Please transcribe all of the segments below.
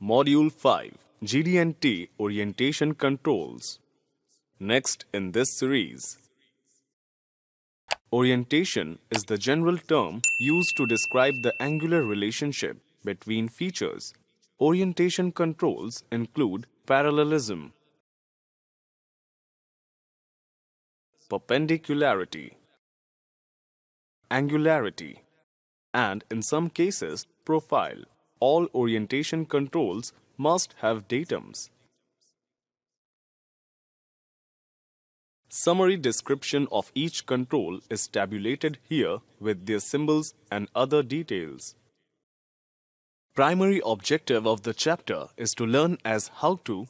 Module 5 GD&T Orientation Controls. Next in this series. Orientation is the general term used to describe the angular relationship between features. Orientation controls include parallelism, perpendicularity, angularity, and in some cases, profile. All orientation controls must have datums. Summary description of each control is tabulated here with their symbols and other details. Primary objective of the chapter is to learn as how to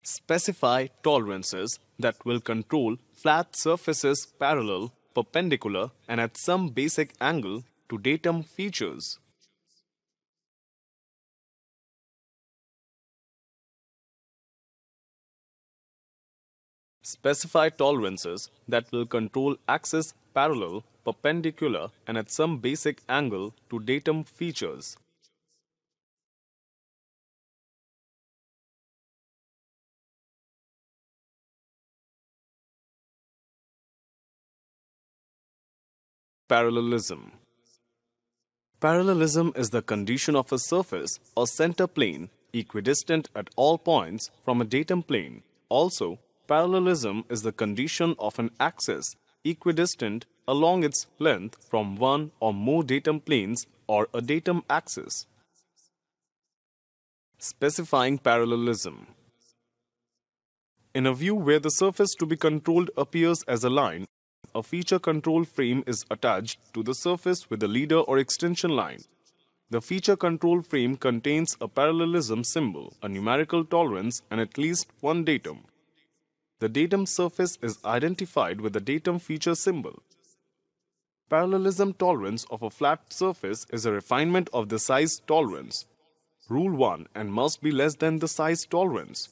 specify tolerances that will control flat surfaces parallel, perpendicular, and at some basic angle to datum features. Specify tolerances that will control axis parallel, perpendicular, and at some basic angle to datum features. Parallelism. Parallelism is the condition of a surface or center plane equidistant at all points from a datum plane. Also, parallelism is the condition of an axis equidistant along its length from one or more datum planes or a datum axis. Specifying parallelism. In a view where the surface to be controlled appears as a line, a feature control frame is attached to the surface with a leader or extension line. The feature control frame contains a parallelism symbol, a numerical tolerance, and at least one datum. The datum surface is identified with the datum feature symbol. Parallelism tolerance of a flat surface is a refinement of the size tolerance. Rule 1 and must be less than the size tolerance.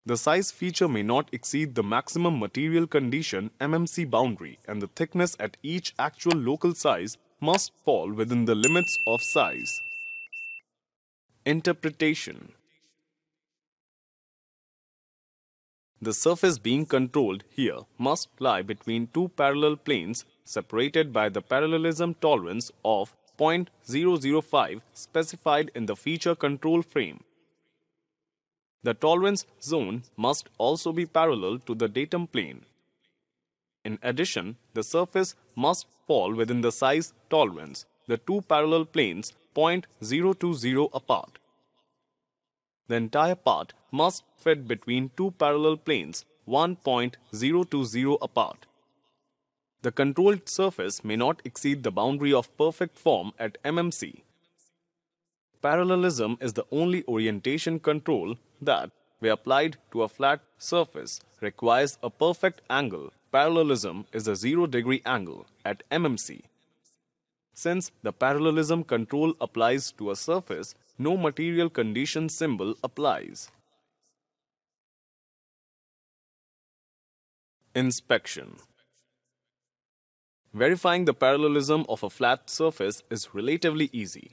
The size feature may not exceed the maximum material condition MMC boundary, and the thickness at each actual local size must fall within the limits of size. Interpretation. The surface being controlled here must lie between two parallel planes separated by the parallelism tolerance of 0.005 specified in the feature control frame. The tolerance zone must also be parallel to the datum plane. In addition, the surface must fall within the size tolerance, the two parallel planes 0.020 apart. The entire part must fit between two parallel planes 1.020 apart. The controlled surface may not exceed the boundary of perfect form at MMC. Parallelism is the only orientation control that, where applied to a flat surface, requires a perfect angle. Parallelism is a 0-degree angle at MMC. Since the parallelism control applies to a surface, no material condition symbol applies. Inspection. Verifying the parallelism of a flat surface is relatively easy.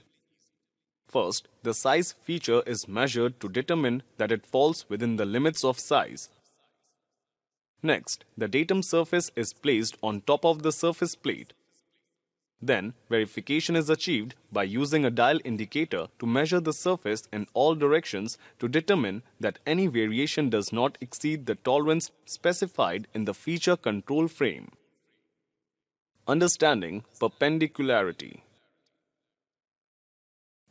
First, the size feature is measured to determine that it falls within the limits of size. Next, the datum surface is placed on top of the surface plate. Then, verification is achieved by using a dial indicator to measure the surface in all directions to determine that any variation does not exceed the tolerance specified in the feature control frame. Understanding perpendicularity.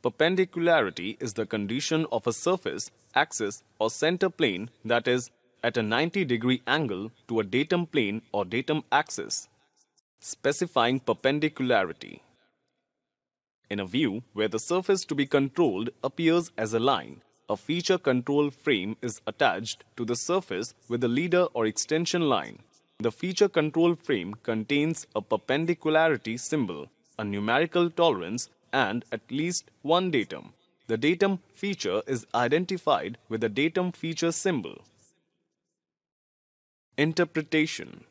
Perpendicularity is the condition of a surface, axis, or center plane that is at a 90-degree angle to a datum plane or datum axis. Specifying perpendicularity. In a view where the surface to be controlled appears as a line, a feature control frame is attached to the surface with a leader or extension line. The feature control frame contains a perpendicularity symbol, a numerical tolerance, and at least one datum. The datum feature is identified with a datum feature symbol. Interpretation.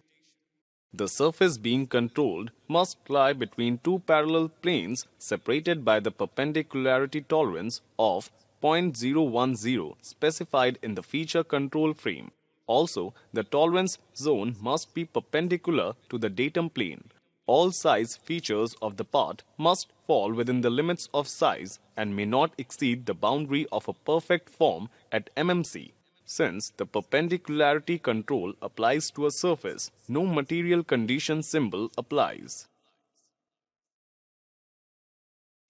The surface being controlled must lie between two parallel planes separated by the perpendicularity tolerance of 0.010 specified in the feature control frame. Also, the tolerance zone must be perpendicular to the datum plane. All size features of the part must fall within the limits of size and may not exceed the boundary of a perfect form at MMC. Since the perpendicularity control applies to a surface, no material condition symbol applies.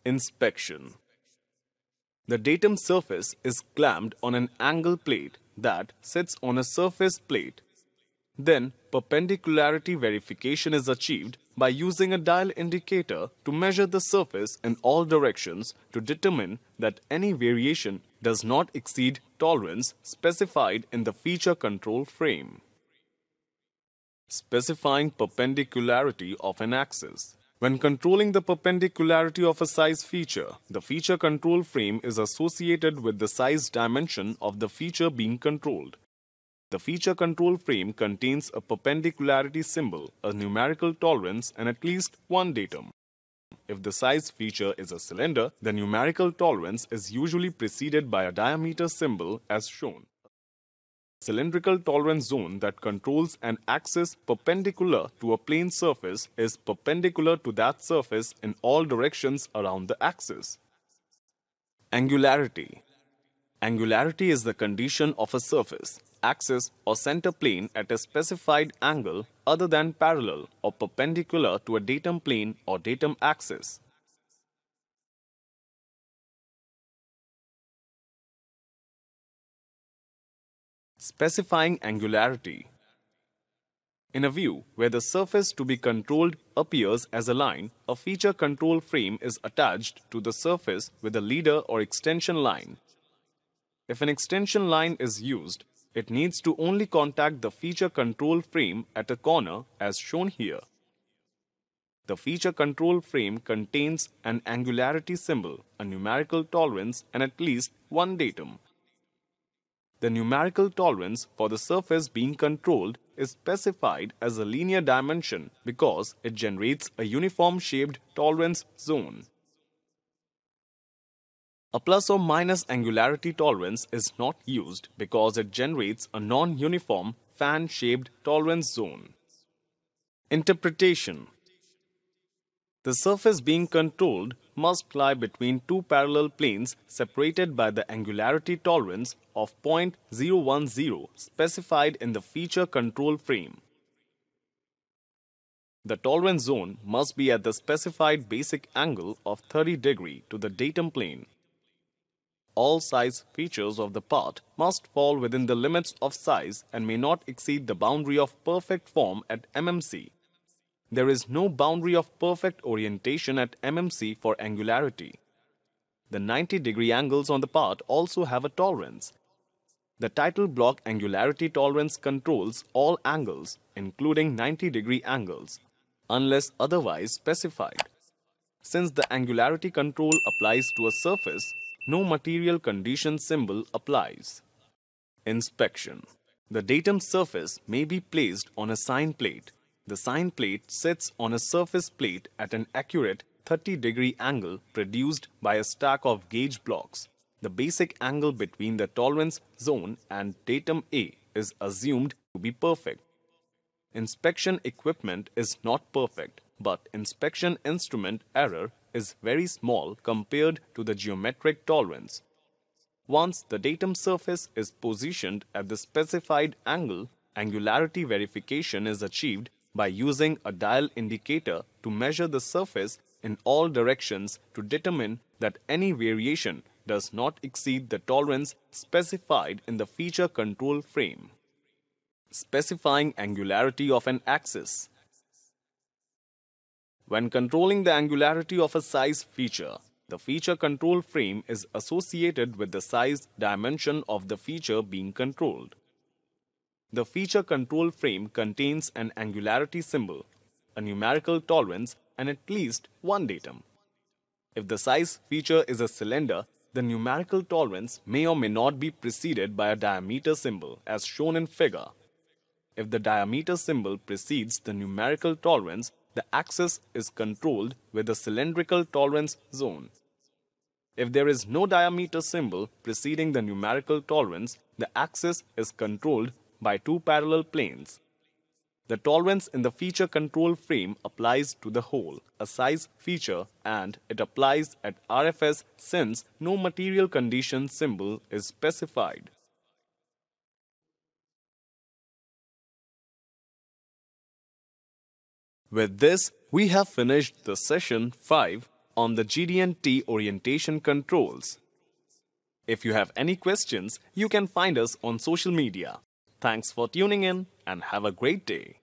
Inspection. The datum surface is clamped on an angle plate that sits on a surface plate. Then, perpendicularity verification is achieved by using a dial indicator to measure the surface in all directions to determine that any variation does not exceed tolerance specified in the feature control frame. Specifying perpendicularity of an axis. When controlling the perpendicularity of a size feature, the feature control frame is associated with the size dimension of the feature being controlled. The feature control frame contains a perpendicularity symbol, a numerical tolerance, and at least one datum. If the size feature is a cylinder, the numerical tolerance is usually preceded by a diameter symbol as shown. A cylindrical tolerance zone that controls an axis perpendicular to a plane surface is perpendicular to that surface in all directions around the axis. Angularity. Angularity is the condition of a surface, axis or center plane at a specified angle other than parallel or perpendicular to a datum plane or datum axis. Specifying angularity. In a view where the surface to be controlled appears as a line, a feature control frame is attached to the surface with a leader or extension line. If an extension line is used, it needs to only contact the feature control frame at a corner as shown here. The feature control frame contains an angularity symbol, a numerical tolerance, and at least one datum. The numerical tolerance for the surface being controlled is specified as a linear dimension because it generates a uniform shaped tolerance zone. A plus or minus angularity tolerance is not used because it generates a non-uniform fan-shaped tolerance zone. Interpretation. The surface being controlled must lie between two parallel planes separated by the angularity tolerance of 0.010 specified in the feature control frame. The tolerance zone must be at the specified basic angle of 30 degrees to the datum plane. All size features of the part must fall within the limits of size and may not exceed the boundary of perfect form at MMC. There is no boundary of perfect orientation at MMC for angularity. The 90-degree angles on the part also have a tolerance. The title block angularity tolerance controls all angles, including 90-degree angles, unless otherwise specified. Since the angularity control applies to a surface, no material condition symbol applies. Inspection. The datum surface may be placed on a sign plate. The sign plate sits on a surface plate at an accurate 30-degree angle produced by a stack of gauge blocks. The basic angle between the tolerance zone and datum A is assumed to be perfect. Inspection equipment is not perfect, but inspection instrument error is very small compared to the geometric tolerance. Once the datum surface is positioned at the specified angle, angularity verification is achieved by using a dial indicator to measure the surface in all directions to determine that any variation does not exceed the tolerance specified in the feature control frame. Specifying angularity of an axis. When controlling the angularity of a size feature, the feature control frame is associated with the size dimension of the feature being controlled. The feature control frame contains an angularity symbol, a numerical tolerance, and at least one datum. If the size feature is a cylinder, the numerical tolerance may or may not be preceded by a diameter symbol as shown in figure. If the diameter symbol precedes the numerical tolerance, the axis is controlled with the cylindrical tolerance zone. If there is no diameter symbol preceding the numerical tolerance, the axis is controlled by two parallel planes. The tolerance in the feature control frame applies to the whole, a size feature, and it applies at RFS since no material condition symbol is specified. With this, we have finished the session 5 on the GD&T orientation controls. If you have any questions, you can find us on social media. Thanks for tuning in and have a great day.